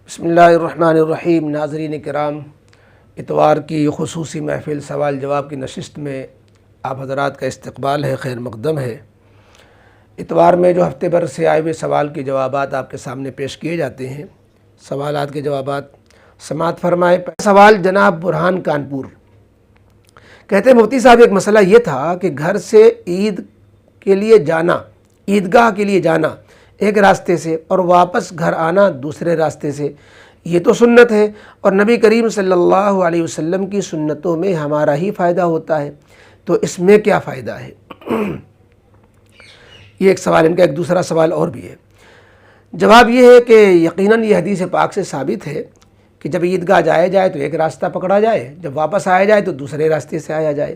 بسم اللہ الرحمن الرحیم۔ ناظرین کرام، اتوار کی خصوصی محفل سوال جواب کی نشست میں آپ حضرات کا استقبال ہے، خیر مقدم ہے۔ اتوار میں جو ہفتے بھر سے آئے ہوئے سوال کے جوابات آپ کے سامنے پیش کیے جاتے ہیں، سوالات کے جوابات سماعت فرمائے۔ سوال جناب برہان کانپور کہتے ہیں، مفتی صاحب ایک مسئلہ یہ تھا کہ گھر سے عید کے لیے جانا، عیدگاہ کے لیے جانا ایک راستے سے اور واپس گھر آنا دوسرے راستے سے، یہ تو سنت ہے اور نبی کریم صلی اللہ علیہ وسلم کی سنتوں میں ہمارا ہی فائدہ ہوتا ہے، تو اس میں کیا فائدہ ہے؟ یہ ایک سوال، ان کا ایک دوسرا سوال اور بھی ہے۔ جواب یہ ہے کہ یقیناً یہ حدیث پاک سے ثابت ہے کہ جب عیدگاہ جایا جائے تو ایک راستہ پکڑا جائے، جب واپس آیا جائے تو دوسرے راستے سے آیا جائے۔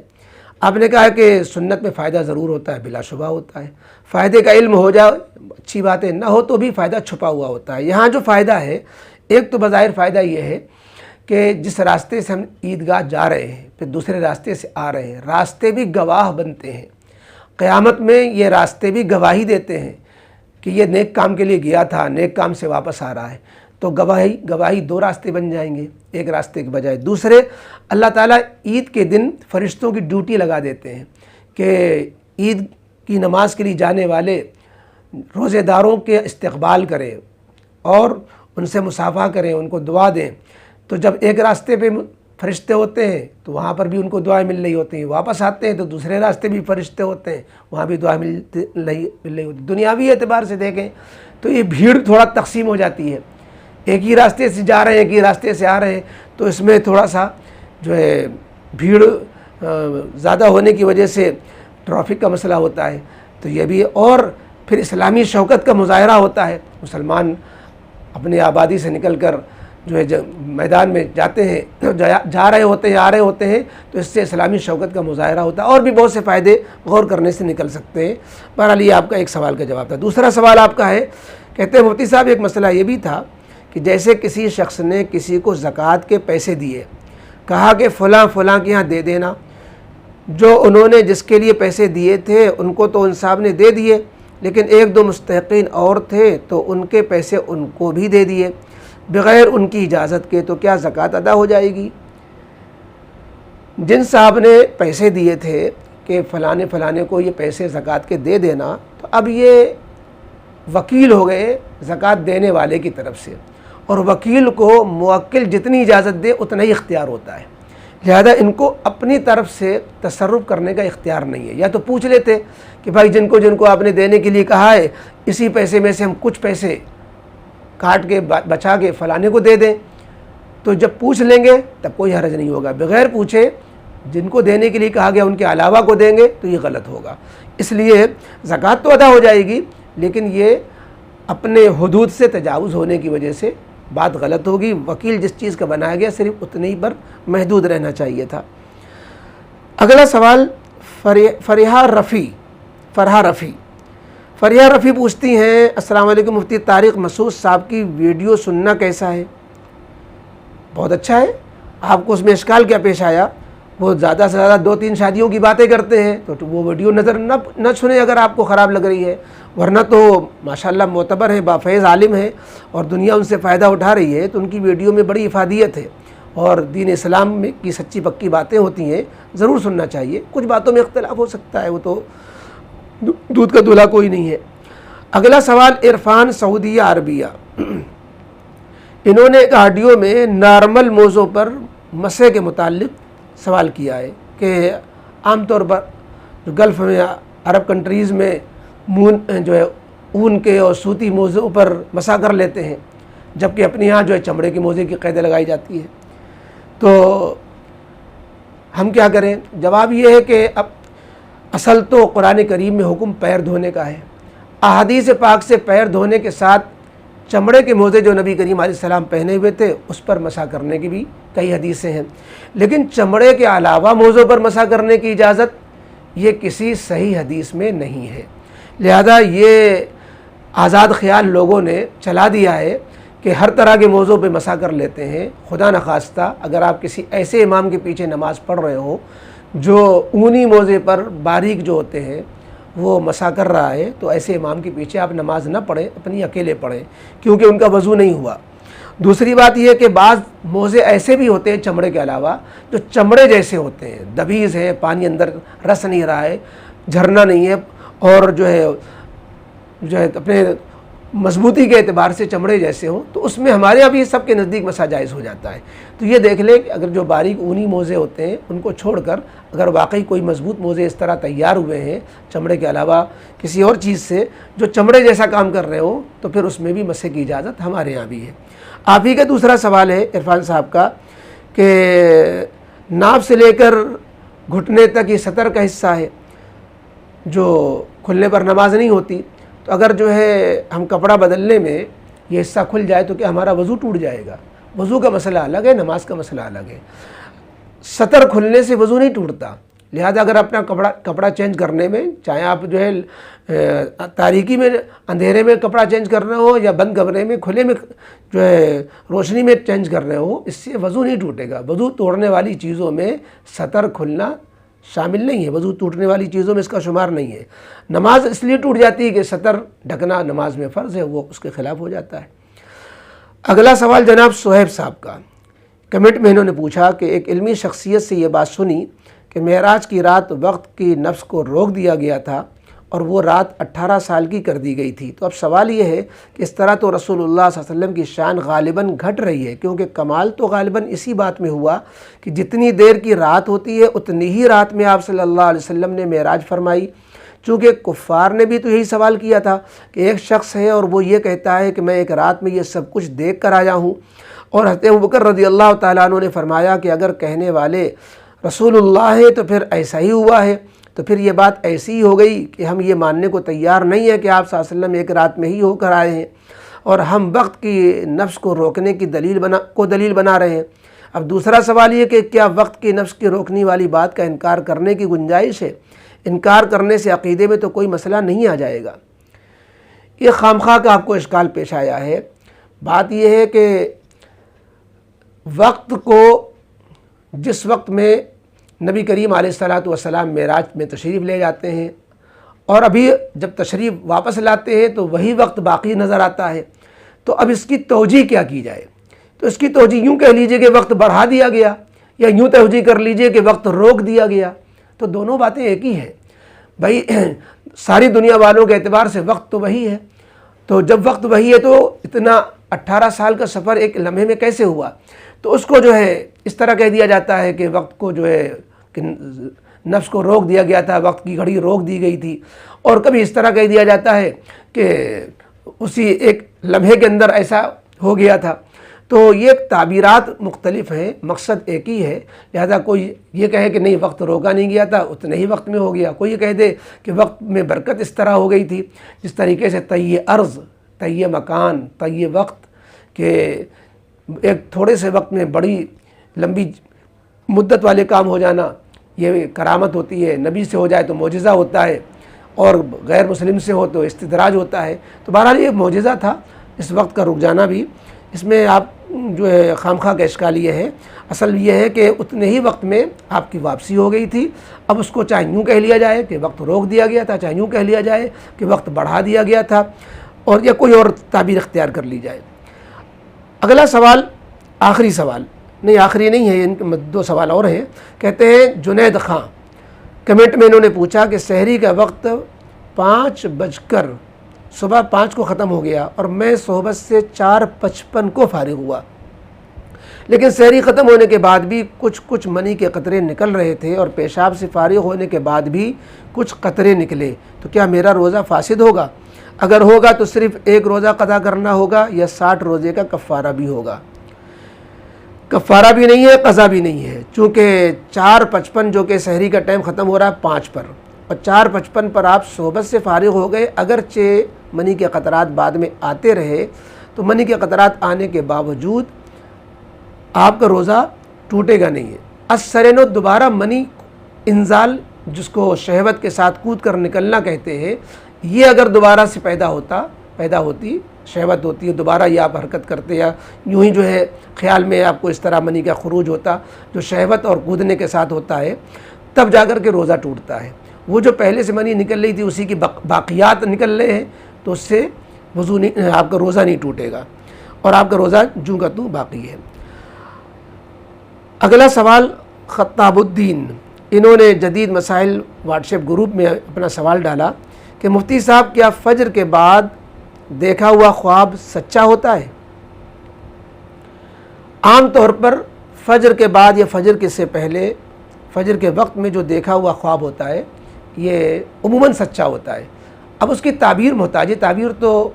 آپ نے کہا کہ سنت میں فائدہ ضرور ہوتا ہے، بلا شبہ ہوتا ہے، فائدے کا علم ہو جائے اچھی بات ہے، نہ ہو تو بھی فائدہ چھپا ہوا ہوتا ہے۔ یہاں جو فائدہ ہے، ایک تو بظاہر فائدہ یہ ہے کہ جس راستے سے ہم عیدگاہ جا رہے ہیں پھر دوسرے راستے سے آ رہے ہیں، راستے بھی گواہ بنتے ہیں، قیامت میں یہ راستے بھی گواہی دیتے ہیں کہ یہ نیک کام کے لیے گیا تھا، نیک کام سے واپس آ رہا ہے، تو گواہی دو راستے بن جائیں گے، ایک راستے کے بجائے دوسرے۔ اللہ تعالیٰ عید کے دن فرشتوں کی ڈیوٹی لگا دیتے ہیں کہ عید کی نماز کے لیے جانے والے روزے داروں کے استقبال کریں اور ان سے مصافحہ کریں، ان کو دعا دیں۔ تو جب ایک راستے پہ فرشتے ہوتے ہیں تو وہاں پر بھی ان کو دعائیں مل رہی ہوتی ہیں، واپس آتے ہیں تو دوسرے راستے بھی فرشتے ہوتے ہیں، وہاں بھی دعائیں مل رہی ہوتی ہیں۔ دنیاوی اعتبار سے دیکھیں تو یہ بھیڑ تھوڑا تقسیم ہو جاتی ہے، ایک ہی راستے سے جا رہے ہیں، ایک ہی راستے سے آ رہے ہیں، تو اس میں تھوڑا سا جو ہے بھیڑ زیادہ ہونے کی وجہ سے ٹریفک کا مسئلہ ہوتا ہے، تو یہ بھی، اور پھر اسلامی شوکت کا مظاہرہ ہوتا ہے۔ مسلمان اپنی آبادی سے نکل کر جو ہے میدان میں جاتے ہیں، جا رہے ہوتے ہیں، آ رہے ہوتے ہیں، تو اس سے اسلامی شوکت کا مظاہرہ ہوتا ہے، اور بھی بہت سے فائدے غور کرنے سے نکل سکتے ہیں۔ بہرحال یہ آپ کا ایک سوال کا جواب تھا۔ دوسرا سوال آپ کا ہے، کہتے ہیں مفتی صاحب ایک مسئلہ یہ بھی تھا کہ جیسے کسی شخص نے کسی کو زکوٰۃ کے پیسے دیے، کہا کہ فلاں کے یہاں دے دینا، جو انہوں نے جس کے لیے پیسے دیے تھے ان کو تو ان صاحب نے دے دیے، لیکن ایک دو مستحقین اور تھے تو ان کے پیسے ان کو بھی دے دیے بغیر ان کی اجازت کے، تو کیا زکوٰۃ ادا ہو جائے گی؟ جن صاحب نے پیسے دیے تھے کہ فلانے کو یہ پیسے زکوٰۃ کے دے دینا، تو اب یہ وکیل ہو گئے زکوٰۃ دینے والے کی طرف سے، اور وکیل کو موکل جتنی اجازت دے اتنا ہی اختیار ہوتا ہے، لہذا ان کو اپنی طرف سے تصرف کرنے کا اختیار نہیں ہے۔ یا تو پوچھ لیتے کہ بھائی جن کو آپ نے دینے کے لیے کہا ہے، اسی پیسے میں سے ہم کچھ پیسے کاٹ کے بچا کے فلانے کو دے دیں، تو جب پوچھ لیں گے تب کوئی حرج نہیں ہوگا۔ بغیر پوچھے جن کو دینے کے لیے کہا گیا ان کے علاوہ کو دیں گے تو یہ غلط ہوگا۔ اس لیے زکوٰۃ تو ادا ہو جائے گی، لیکن یہ اپنے حدود سے تجاوز ہونے کی وجہ سے بات غلط ہوگی۔ وکیل جس چیز کا بنایا گیا صرف اتنے ہی پر محدود رہنا چاہیے تھا۔ اگلا سوال فرحہ رفیع پوچھتی ہیں، السلام علیکم مفتی طارق مسعود صاحب کی ویڈیو سننا کیسا ہے؟ بہت اچھا ہے۔ آپ کو اس میں اشکال کیا پیش آیا؟ وہ زیادہ سے زیادہ 2-3 شادیوں کی باتیں کرتے ہیں، تو وہ ویڈیو نہ سنیں اگر آپ کو خراب لگ رہی ہے، ورنہ تو ماشاءاللہ معتبر ہے، بافیض عالم ہے اور دنیا ان سے فائدہ اٹھا رہی ہے، تو ان کی ویڈیو میں بڑی افادیت ہے اور دین اسلام میں کی سچی پکی باتیں ہوتی ہیں، ضرور سننا چاہیے۔ کچھ باتوں میں اختلاف ہو سکتا ہے، وہ تو دودھ کا دلہا کوئی نہیں ہے۔ اگلا سوال عرفان سعودیہ عربیہ، انہوں نے ایک آڈیو میں نارمل موضوع پر مسح کے متعلق سوال کیا ہے کہ عام طور پر گلف میں، عرب کنٹریز میں جو ہے اون کے اور سوتی موزوں پر مسح کر لیتے ہیں، جبکہ اپنے یہاں جو ہے چمڑے کے موزے کی قید لگائی جاتی ہے، تو ہم کیا کریں؟ جواب یہ ہے کہ اب اصل تو قرآن کریم میں حکم پیر دھونے کا ہے، احادیث پاک سے پیر دھونے کے ساتھ چمڑے کے موزے جو نبی کریم علیہ السلام پہنے ہوئے تھے اس پر مسح کرنے کی بھی کئی حدیثیں ہیں، لیکن چمڑے کے علاوہ موزوں پر مسح کرنے کی اجازت یہ کسی صحیح حدیث میں نہیں ہے، لہذا یہ آزاد خیال لوگوں نے چلا دیا ہے کہ ہر طرح کے موضوع پہ مسح کر لیتے ہیں۔ خدا نخواستہ اگر آپ کسی ایسے امام کے پیچھے نماز پڑھ رہے ہو جو اونی موزے پر باریک جو ہوتے ہیں وہ مسح کر رہا ہے، تو ایسے امام کے پیچھے آپ نماز نہ پڑھیں، اپنی اکیلے پڑھیں، کیونکہ ان کا وضو نہیں ہوا۔ دوسری بات یہ ہے کہ بعض موزے ایسے بھی ہوتے ہیں چمڑے کے علاوہ جو چمڑے جیسے ہوتے ہیں، دبیز ہے، پانی اندر رس نہیں رہا ہے، جھرنا نہیں ہے، اور جو ہے اپنے مضبوطی کے اعتبار سے چمڑے جیسے ہوں، تو اس میں ہمارے یہاں بھی سب کے نزدیک مسا جائز ہو جاتا ہے۔ تو یہ دیکھ لیں کہ اگر جو باریک اونی موزے ہوتے ہیں ان کو چھوڑ کر اگر واقعی کوئی مضبوط موزے اس طرح تیار ہوئے ہیں چمڑے کے علاوہ کسی اور چیز سے جو چمڑے جیسا کام کر رہے ہوں، تو پھر اس میں بھی مسح کی اجازت ہمارے یہاں بھی ہے۔ آپ ہی کا دوسرا سوال ہے عرفان صاحب کا کہ ناف سے لے کر گھٹنے تک یہ سطر کا حصہ ہے جو کھلنے پر نماز نہیں ہوتی، تو اگر جو ہے ہم کپڑا بدلنے میں یہ حصہ کھل جائے تو کیا ہمارا وضو ٹوٹ جائے گا؟ وضو کا مسئلہ الگ ہے، نماز کا مسئلہ الگ ہے۔ سطر کھلنے سے وضو نہیں ٹوٹتا، لہذا اگر اپنا کپڑا چینج کرنے میں، چاہے آپ جو ہے تاریکی میں اندھیرے میں کپڑا چینج کر رہے ہو یا بند کمرے میں کھلے میں جو ہے روشنی میں چینج کر رہے ہو، اس سے وضو نہیں ٹوٹے گا۔ وضو توڑنے والی چیزوں میں سطر کھلنا شامل نہیں ہے، وضو ٹوٹنے والی چیزوں میں اس کا شمار نہیں ہے۔ نماز اس لیے ٹوٹ جاتی ہے کہ سطر ڈھکنا نماز میں فرض ہے، وہ اس کے خلاف ہو جاتا ہے۔ اگلا سوال جناب صہیب صاحب کا، کمنٹ میں انہوں نے پوچھا کہ ایک علمی شخصیت سے یہ بات سنی کہ معراج کی رات وقت کی نفس کو روک دیا گیا تھا اور وہ رات 18 سال کی کر دی گئی تھی۔ تو اب سوال یہ ہے کہ اس طرح تو رسول اللہ صلی اللہ علیہ وسلم کی شان غالباً گھٹ رہی ہے، کیونکہ کمال تو غالباً اسی بات میں ہوا کہ جتنی دیر کی رات ہوتی ہے اتنی ہی رات میں آپ صلی اللہ علیہ وسلم نے معراج فرمائی۔ چونکہ کفار نے بھی تو یہی سوال کیا تھا کہ ایک شخص ہے اور وہ یہ کہتا ہے کہ میں ایک رات میں یہ سب کچھ دیکھ کر آیا ہوں، اور حضرت ابوبکر رضی اللہ تعالیٰ عنہ نے فرمایا کہ اگر کہنے والے رسول اللہ ہے تو پھر ایسا ہی ہوا ہے، تو پھر یہ بات ایسی ہی ہو گئی کہ ہم یہ ماننے کو تیار نہیں ہے کہ آپ صلی اللہ علیہ وسلم ایک رات میں ہی ہو کر آئے ہیں، اور ہم وقت کی نفس کو روکنے کی دلیل بنا رہے ہیں۔ اب دوسرا سوال یہ کہ کیا وقت کی نفس کی روکنے والی بات کا انکار کرنے کی گنجائش ہے؟ انکار کرنے سے عقیدے میں تو کوئی مسئلہ نہیں آ جائے گا۔ یہ خامخواہ کا آپ کو اشکال پیش آیا ہے۔ بات یہ ہے کہ وقت کو جس وقت میں نبی کریم علیہ الصلاۃ والسلام معراج میں تشریف لے جاتے ہیں اور ابھی جب تشریف واپس لاتے ہیں تو وہی وقت باقی نظر آتا ہے، تو اب اس کی توجیہ کیا کی جائے؟ تو اس کی توجیہ یوں کہہ لیجئے کہ وقت بڑھا دیا گیا، یا یوں توجیہ کر لیجئے کہ وقت روک دیا گیا، تو دونوں باتیں ایک ہی ہیں۔ بھائی ساری دنیا والوں کے اعتبار سے وقت تو وہی ہے، تو جب وقت وہی ہے تو اتنا 18 سال کا سفر ایک لمحے میں کیسے ہوا؟ تو اس کو جو ہے اس طرح کہہ دیا جاتا ہے کہ وقت کو جو ہے کہ نفس کو روک دیا گیا تھا، وقت کی گھڑی روک دی گئی تھی، اور کبھی اس طرح کہہ دیا جاتا ہے کہ اسی ایک لمحے کے اندر ایسا ہو گیا تھا۔ تو یہ تعبیرات مختلف ہیں، مقصد ایک ہی ہے، لہذا کوئی یہ کہے کہ نہیں وقت روکا نہیں گیا تھا، اتنے ہی وقت میں ہو گیا، کوئی یہ کہہ دے کہ وقت میں برکت اس طرح ہو گئی تھی جس طریقے سے طی عرض، طی مکان، طی وقت، کہ ایک تھوڑے سے وقت میں بڑی لمبی مدت والے کام ہو جانا یہ کرامت ہوتی ہے، نبی سے ہو جائے تو معجزہ ہوتا ہے، اور غیر مسلم سے ہو تو استدراج ہوتا ہے۔ تو بہرحال یہ معجزہ تھا اس وقت کا رک جانا بھی، اس میں آپ جو ہے خامخواہ کا اشکال یہ ہے، اصل یہ ہے کہ اتنے ہی وقت میں آپ کی واپسی ہو گئی تھی۔ اب اس کو چاہے یوں کہہ لیا جائے کہ وقت روک دیا گیا تھا، چاہے یوں کہہ لیا جائے کہ وقت بڑھا دیا گیا تھا، اور یا کوئی اور تعبیر اختیار کر لی جائے۔ اگلا سوال، آخری سوال نہیں، آخری نہیں ہے، ان کے 2 سوال اور ہیں۔ کہتے ہیں جنید خان، کمنٹ میں انہوں نے پوچھا کہ سحری کا وقت 5 صبح 5 کو ختم ہو گیا اور میں صحبت سے 4:55 کو فارغ ہوا، لیکن سحری ختم ہونے کے بعد بھی کچھ منی کے قطرے نکل رہے تھے اور پیشاب سے فارغ ہونے کے بعد بھی کچھ قطرے نکلے، تو کیا میرا روزہ فاسد ہوگا؟ اگر ہوگا تو صرف 1 روزہ قضا کرنا ہوگا یا 60 روزے کا کفارہ بھی ہوگا؟ کفارہ بھی نہیں ہے، قضا بھی نہیں ہے، چونکہ 4:55 جو کہ سحری کا ٹائم ختم ہو رہا ہے 5 پر، اور 4:55 پر آپ صحبت سے فارغ ہو گئے، اگرچہ منی کے قطرات بعد میں آتے رہے، تو منی کے قطرات آنے کے باوجود آپ کا روزہ ٹوٹے گا نہیں ہے۔ السرینو دوبارہ منی انزال، جس کو شہوت کے ساتھ کود کر نکلنا کہتے ہیں، یہ اگر دوبارہ سے پیدا ہوتی شہوت ہوتی ہے، دوبارہ یہ آپ حرکت کرتے یا یوں ہی جو ہے خیال میں آپ کو اس طرح منی کا خروج ہوتا جو شہوت اور کودنے کے ساتھ ہوتا ہے، تب جا کر کے روزہ ٹوٹتا ہے۔ وہ جو پہلے سے منی نکل رہی تھی اسی کی باقیات نکل رہے ہیں تو اس سے وضو نہیں، آپ کا روزہ نہیں ٹوٹے گا۔ اور آپ کا روزہ جوں کا توں باقی ہے۔ اگلا سوال خطاب الدین، انہوں نے جدید مسائل واٹس ایپ گروپ میں اپنا سوال ڈالا کہ مفتی صاحب کیا فجر کے بعد دیکھا ہوا خواب سچا ہوتا ہے؟ عام طور پر فجر کے بعد یا فجر کے سے پہلے فجر کے وقت میں جو دیکھا ہوا خواب ہوتا ہے یہ عموماً سچا ہوتا ہے۔ اب اس کی تعبیر محتاج ہے، تعبیر تو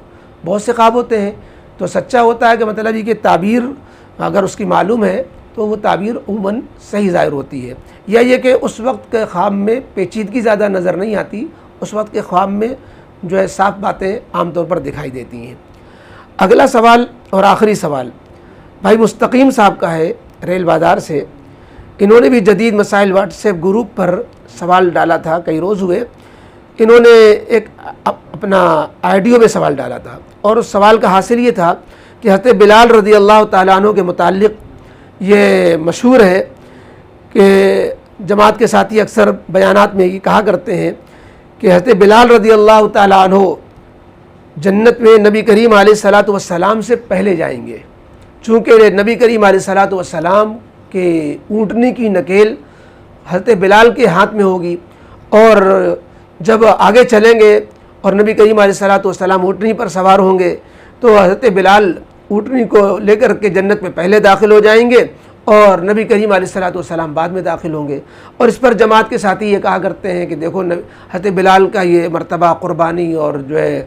بہت سے خواب ہوتے ہیں، تو سچا ہوتا ہے کہ مطلب یہ کہ تعبیر اگر اس کی معلوم ہے تو وہ تعبیر عموماً صحیح ظاہر ہوتی ہے، یا یہ کہ اس وقت کے خواب میں پیچیدگی زیادہ نظر نہیں آتی، اس وقت کے خواب میں جو ہے صاف باتیں عام طور پر دکھائی دیتی ہیں۔ اگلا سوال اور آخری سوال بھائی مستقیم صاحب کا ہے ریل بازار سے، انہوں نے بھی جدید مسائل واٹس ایپ گروپ پر سوال ڈالا تھا، کئی روز ہوئے، انہوں نے ایک اپنا آڈیو میں سوال ڈالا تھا، اور اس سوال کا حاصل یہ تھا کہ حضرت بلال رضی اللہ تعالیٰ عنہ کے متعلق یہ مشہور ہے کہ جماعت کے ساتھی اکثر بیانات میں یہ کہا کرتے ہیں کہ حضرت بلال رضی اللہ تعالیٰ عنہ جنت میں نبی کریم علیہ الصلاۃ والسلام سے پہلے جائیں گے، چونکہ نبی کریم علیہ الصلاۃ والسلام کے اونٹنی کی نکیل حضرت بلال کے ہاتھ میں ہوگی، اور جب آگے چلیں گے اور نبی کریم علیہ الصلاۃ والسلام اونٹنی پر سوار ہوں گے تو حضرت بلال اونٹنی کو لے کر کے جنت میں پہلے داخل ہو جائیں گے اور نبی کریم علیہ الصلاۃ والسلام بعد میں داخل ہوں گے۔ اور اس پر جماعت کے ساتھی یہ کہا کرتے ہیں کہ دیکھو حضرت بلال کا یہ مرتبہ قربانی اور جو ہے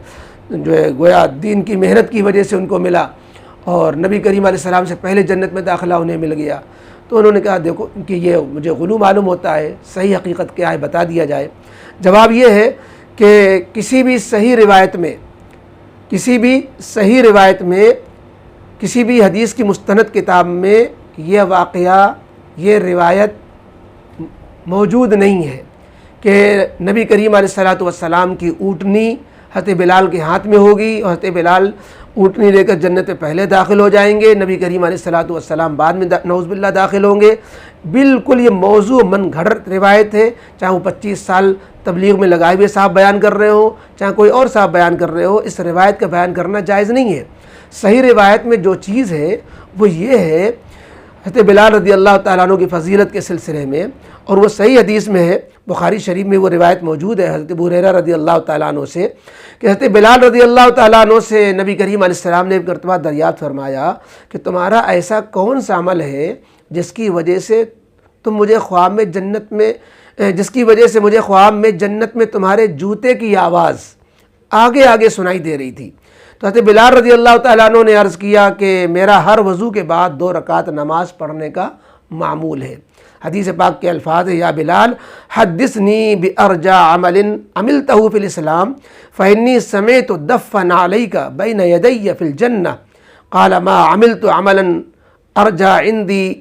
گویا دین کی محنت کی وجہ سے ان کو ملا، اور نبی کریم علیہ السلام سے پہلے جنت میں داخلہ انہیں مل گیا۔ تو انہوں نے کہا دیکھو کہ یہ مجھے غلو معلوم ہوتا ہے، صحیح حقیقت کیا ہے بتا دیا جائے۔ جواب یہ ہے کہ کسی بھی صحیح روایت میں کسی بھی حدیث کی مستند کتاب میں یہ واقعہ، یہ روایت موجود نہیں ہے کہ نبی کریم علیہ الصلاۃ والسلام کی اونٹنی حضرت بلال کے ہاتھ میں ہوگی اور حضرت بلال اونٹنی لے کر جنت میں پہلے داخل ہو جائیں گے، نبی کریم علیہ الصلاۃ والسلام بعد میں نعوذ باللہ داخل ہوں گے۔ بالکل یہ موضوع من گھڑت روایت ہے، چاہے وہ 25 سال تبلیغ میں لگائے ہوئے صاحب بیان کر رہے ہو، چاہے کوئی اور صاحب بیان کر رہے ہو، اس روایت کا بیان کرنا جائز نہیں ہے۔ صحیح روایت میں جو چیز ہے وہ یہ ہے حضرت بلال رضی اللہ تعالیٰ عنہ کی فضیلت کے سلسلے میں، اور وہ صحیح حدیث میں ہے، بخاری شریف میں وہ روایت موجود ہے حضرت ابو ہریرہ رضی اللہ تعالیٰ عنہ سے کہ حضرت بلال رضی اللہ تعالیٰ عنہ سے نبی کریم علیہ السلام نے ایک مرتبہ دریافت فرمایا کہ تمہارا ایسا کون سا عمل ہے جس کی وجہ سے مجھے خواب میں جنت میں تمہارے جوتے کی آواز آگے آگے سنائی دے رہی تھی؟ تو حضرت بلال رضی اللہ تعالیٰ عنہ نے عرض کیا کہ میرا ہر وضو کے بعد 2 رکعت نماز پڑھنے کا معمول ہے۔ حدیث پاک کے الفاظ یا بلال حدثنی بارجع عمل عملتہ فی الاسلام فانی سمعت دفا علیک بین یدی فی الجنہ قال ما عملت عملا ارجع عندی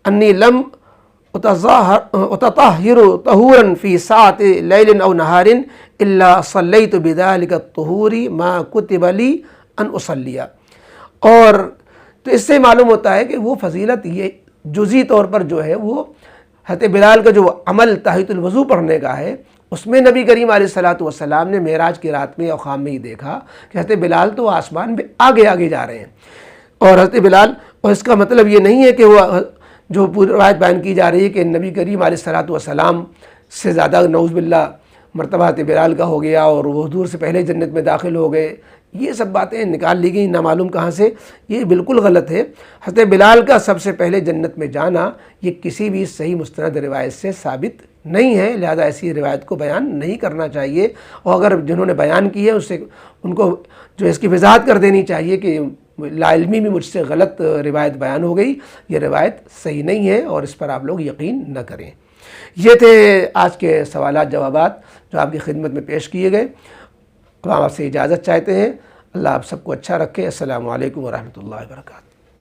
انی لم اتطہر طہورا فی ساعت لیل او نہار الا صلیت بذلک الطہور ما کتب لی ان اصلی۔ اور تو اس سے معلوم ہوتا ہے کہ وہ فضیلت یہ جزئی طور پر جو ہے وہ حضرت بلال کا جو عمل تحیۃ الوضو پڑھنے کا ہے، اس میں نبی کریم علیہ الصلاۃ والسلام نے معراج کی رات میں اور خواب میں ہی دیکھا کہ حضرت بلال تو آسمان میں آگے آگے جا رہے ہیں، اور حضرت بلال، اور اس کا مطلب یہ نہیں ہے کہ وہ جو پوری روایت بیان کی جا رہی ہے کہ نبی کریم علیہ الصلاۃ والسلام سے زیادہ نعوذ باللہ مرتبہ حضرت بلال کا ہو گیا اور وہ حضور سے پہلے جنت میں داخل ہو گئے، یہ سب باتیں نکال لی گئی نامعلوم کہاں سے، یہ بالکل غلط ہے۔ حضرت بلال کا سب سے پہلے جنت میں جانا یہ کسی بھی صحیح مستند روایت سے ثابت نہیں ہے، لہذا ایسی روایت کو بیان نہیں کرنا چاہیے، اور اگر جنہوں نے بیان کی ہے ان کو جو اس کی وضاحت کر دینی چاہیے کہ لا علمی میں مجھ سے غلط روایت بیان ہو گئی، یہ روایت صحیح نہیں ہے اور اس پر آپ لوگ یقین نہ کریں۔ یہ تھے آج کے سوالات جوابات جو آپ کی خدمت میں پیش کیے گئے۔ اب آپ سے اجازت چاہتے ہیں، اللہ آپ سب کو اچھا رکھے۔ السلام علیکم ورحمۃ اللہ وبرکاتہ۔